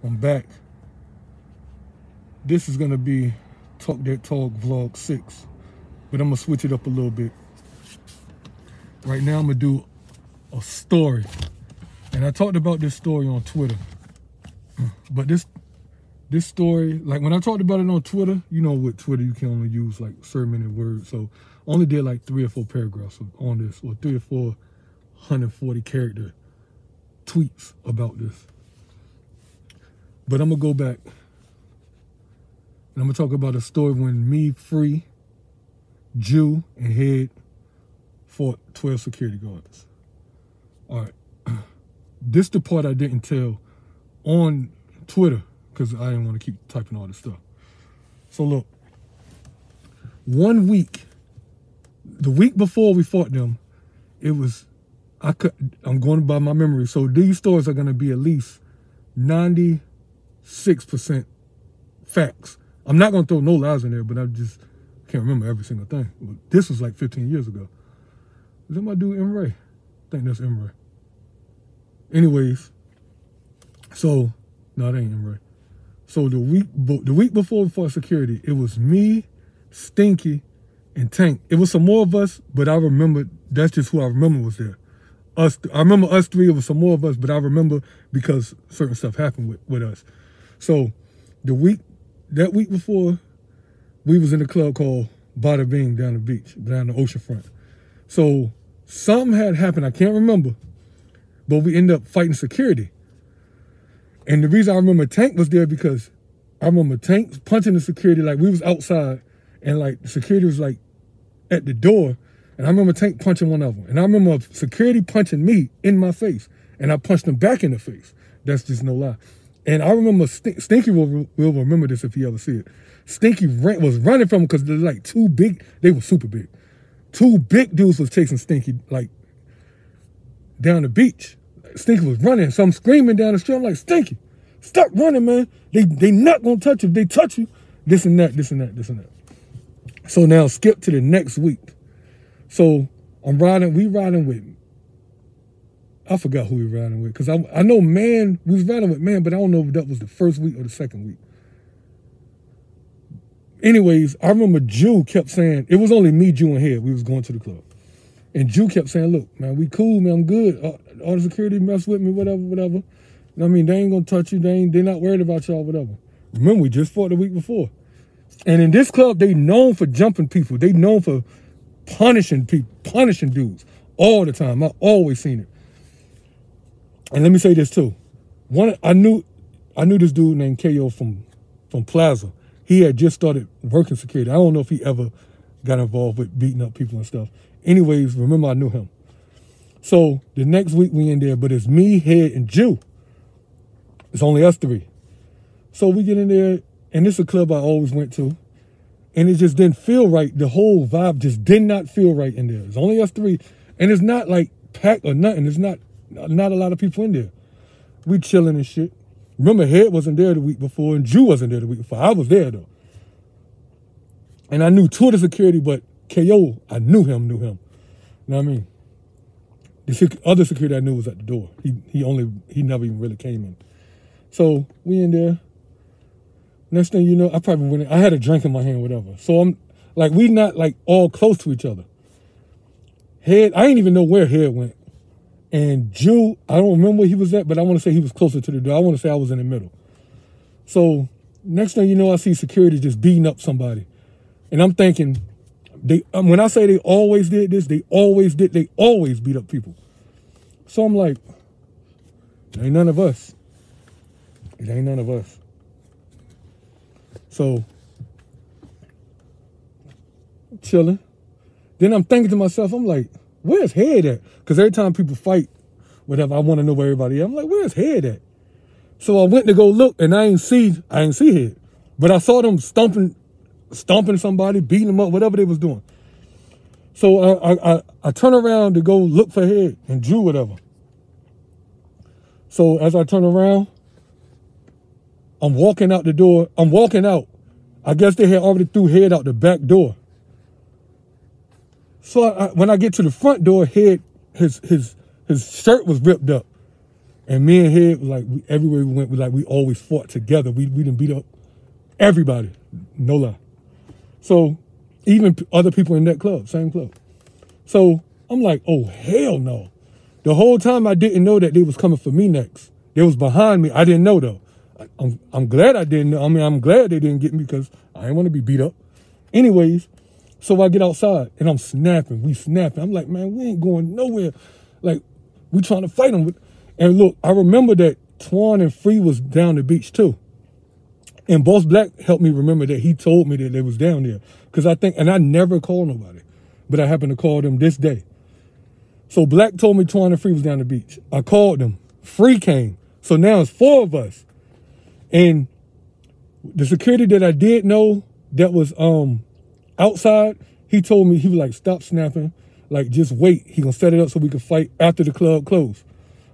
I'm back. This is gonna be Talk That Talk Vlog 6, but I'm gonna switch it up a little bit. Right now I'm gonna do a story. And I talked about this story on Twitter. But this story, like when I talked about it on Twitter, you know with Twitter you can only use like certain many words. So I only did like 3 or 4 paragraphs on this, or 3 or 4 140 character tweets about this. But I'm gonna go back and I'm gonna talk about a story when me, Free, Jew, and Head fought 12 security guards. All right. This the part I didn't tell on Twitter because I didn't want to keep typing all this stuff. So look, 1 week, the week before we fought them, it was, I'm going by my memory. So these stories are going to be at least 96% facts. I'm not going to throw no lies in there, but I just can't remember every single thing. This was like 15 years ago. Is that my dude, Emre? I think that's Emre. Anyways, so, no, it ain't Emre. So the week before we fought security, it was me, Stinky, and Tank. It was some more of us, but I remember, that's just who I remember was there. I remember us 3, it was some more of us, but I remember because certain stuff happened with us. So that week before, we was in a club called Bada Bing down the beach, down the ocean front. So something had happened, I can't remember, but we ended up fighting security. And the reason I remember Tank was there because I remember Tank punching the security, like we was outside and like the security was like at the door. And I remember Tank punching one of them. And I remember security punching me in my face. And I punched him back in the face. That's just no lie. And I remember Stinky will remember this if he ever see it. Stinky was running from him because they're like 2 big, they were super big. 2 big dudes was chasing Stinky like down the beach. Stinky was running, so I'm screaming down the street. I'm like, Stinky, stop running, man. They not gonna touch you. If they touch you, this and that, this and that, this and that. So now skip to the next week. So we riding with, I forgot who we were riding with, because I know we was riding with Man, but I don't know if that was the first week or the second week. Anyways, I remember Jew kept saying, it was only me, Jew, and Head. We was going to the club. And Jew kept saying, look, man, we cool, man, I'm good. All the security mess with me, whatever. I mean, they ain't gonna touch you. They're not worried about y'all, whatever. Remember, we just fought the week before. And in this club, they known for jumping people. They known for punishing people, punishing dudes all the time. I always seen it. And let me say this too. I knew this dude named KO from Plaza. He had just started working security. I don't know if he ever got involved with beating up people and stuff. Anyways, remember I knew him. So the next week we in there, but it's me, Head, and Jew. It's only us 3. So we get in there, and this is a club I always went to, and it just didn't feel right. The whole vibe just did not feel right in there. It's only us 3, and it's not like packed or nothing. There's not a lot of people in there. We chilling and shit. Remember, Head wasn't there the week before, and Jew wasn't there the week before. I was there though, and I knew 2 of the security, but KO, I knew him. You know what I mean? The other security I knew was at the door. He never even really came in. So we in there. Next thing you know, I had a drink in my hand, whatever. So I'm like, we not like all close to each other. Head, I didn't even know where Head went. And Jew, I don't remember where he was at, but I want to say he was closer to the door. I want to say I was in the middle. So next thing you know, I see security just beating up somebody. And I'm thinking, when I say they always did this, they always beat up people. So I'm like, it ain't none of us. It ain't none of us. So, chilling. Then I'm thinking to myself, I'm like, where's Head at? Because every time people fight, whatever, I want to know where everybody is. I'm like, where's Head at? So I went to go look, and I ain't see Head. But I saw them stomping somebody, beating them up, whatever they was doing. So I turn around to go look for Head and Drew, whatever. So as I turn around, I'm walking out the door. I'm walking out. I guess they had already threw Head out the back door. So when I get to the front door, Head, his shirt was ripped up. And me and Head, like, everywhere we went, we always fought together. We didn't beat up everybody, no lie. So even other people in that club, same club. So I'm like, oh, hell no. The whole time I didn't know that they was coming for me next. They was behind me. I didn't know, though. I'm glad I didn't know. I mean, I'm glad they didn't get me because I didn't want to be beat up. Anyways, so I get outside, and I'm snapping. We snapping. I'm like, man, we ain't going nowhere. Like, we trying to fight them. And look, I remember that Twan and Free was down the beach, too. And Boss Black helped me remember that. He told me that they was down there. Because I think, and I never called nobody. But I happened to call them this day. So Black told me Twan and Free was down the beach. I called them. Free came. So now it's 4 of us. And the security that I did know that was outside, he told me, he was like, stop snapping. Like, just wait. He gonna set it up so we could fight after the club closed.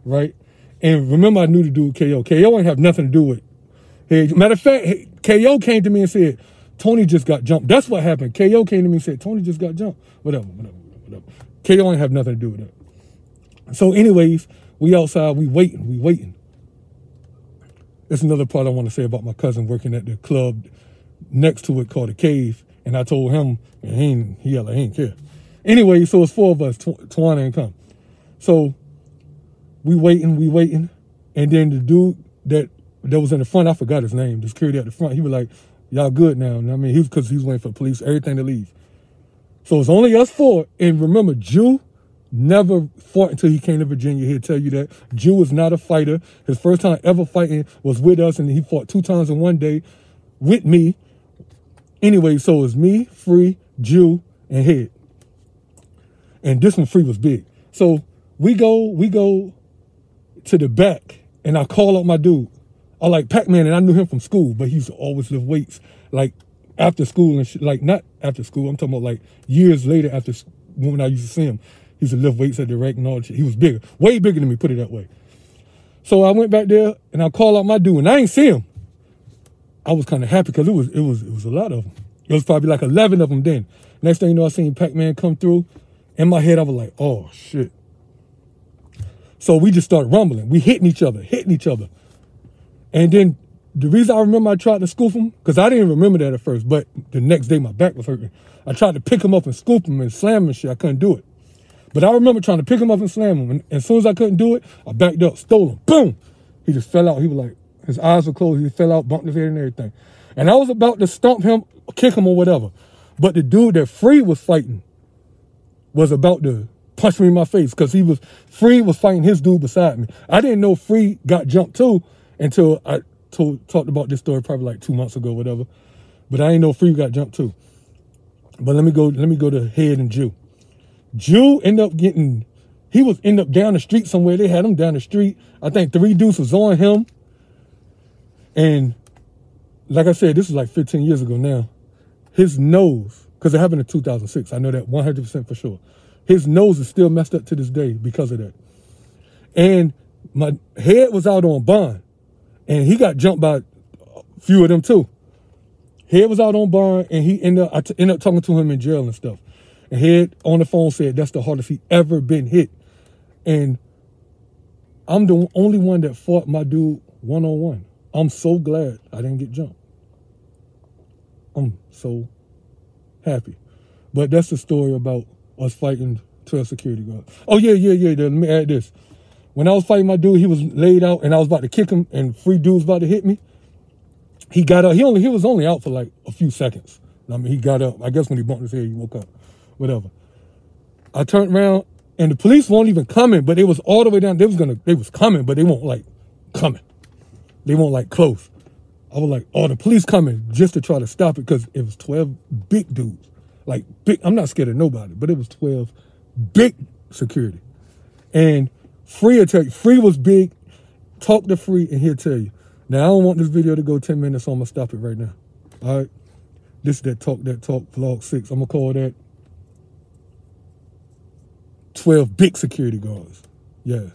Right? And remember, I knew the dude KO. KO ain't have nothing to do with it. Hey, matter of fact, KO came to me and said, Tony just got jumped. That's what happened. KO came to me and said, Tony just got jumped. Whatever. KO ain't have nothing to do with that. So anyways, we outside, we waiting. That's another part I want to say about my cousin working at the club next to it called The Cave. And I told him, and he ain't care. Anyway, so it's 4 of us. Twan ain't come. So we waiting. And then the dude that was in the front, I forgot his name, the security at the front, he was like, y'all good now. And I mean, because he was waiting for the police, everything to leave. So it's only us 4. And remember, Jew never fought until he came to Virginia. He'll tell you that. Jew was not a fighter. His first time ever fighting was with us, and he fought 2 times in one day with me. Anyway, so it's me, Free, Jew, and Head. And this one, Free, was big. So we go to the back, and I call out my dude. I like Pac-Man, and I knew him from school, but he used to always lift weights, like after school and shit. Like, not after school, I'm talking about like years later after when I used to see him. He used to lift weights at the rec and all that shit. He was bigger, way bigger than me, put it that way. So I went back there, and I called out my dude, and I ain't see him. I was kind of happy because it was a lot of them. It was probably like 11 of them then. Next thing you know, I seen Pac-Man come through. In my head, I was like, oh, shit. So we just started rumbling. We hitting each other. And then the reason I remember I tried to scoop him, because I didn't remember that at first, but the next day my back was hurting. I tried to pick him up and scoop him and slam him and shit. I couldn't do it. But I remember trying to pick him up and slam him. And as soon as I couldn't do it, I backed up, stole him. Boom! He just fell out. He was like, his eyes were closed. He fell out, bumped his head and everything. And I was about to stomp him, kick him or whatever. But the dude that Free was fighting was about to punch me in my face because Free was fighting his dude beside me. I didn't know Free got jumped too until I talked about this story probably like 2 months ago, whatever. But I didn't know Free got jumped too. But let me go to Head and Jew. Jew ended up down the street somewhere. They had him down the street. I think 3 dudes was on him. And like I said, this was like 15 years ago now. His nose, because it happened in 2006. I know that 100% for sure. His nose is still messed up to this day because of that. And my Head was out on bond. And he got jumped by a few of them too. Head was out on bond, and I ended up talking to him in jail and stuff. And Head on the phone said that's the hardest he ever been hit. And I'm the only one that fought my dude one-on-one. I'm so glad I didn't get jumped. I'm so happy. But that's the story about us fighting 12 security guards. Oh, yeah. Let me add this. When I was fighting my dude, he was laid out, and I was about to kick him, and Free dude was about to hit me. He got up. He was only out for like a few seconds. I mean, he got up. I guess when he bumped his head, he woke up. Whatever. I turned around, and the police weren't even coming, but it was all the way down. They was coming, but they weren't like coming. They weren't like close. I was like, oh, the police coming just to try to stop it because it was 12 big dudes. Like big. I'm not scared of nobody, but it was 12 big security. And Free will tell you, Free was big. Talk to Free, and he'll tell you. Now, I don't want this video to go 10 minutes, so I'm going to stop it right now. All right? This is That Talk Vlog 6. I'm going to call that 12 big security guards. Yeah.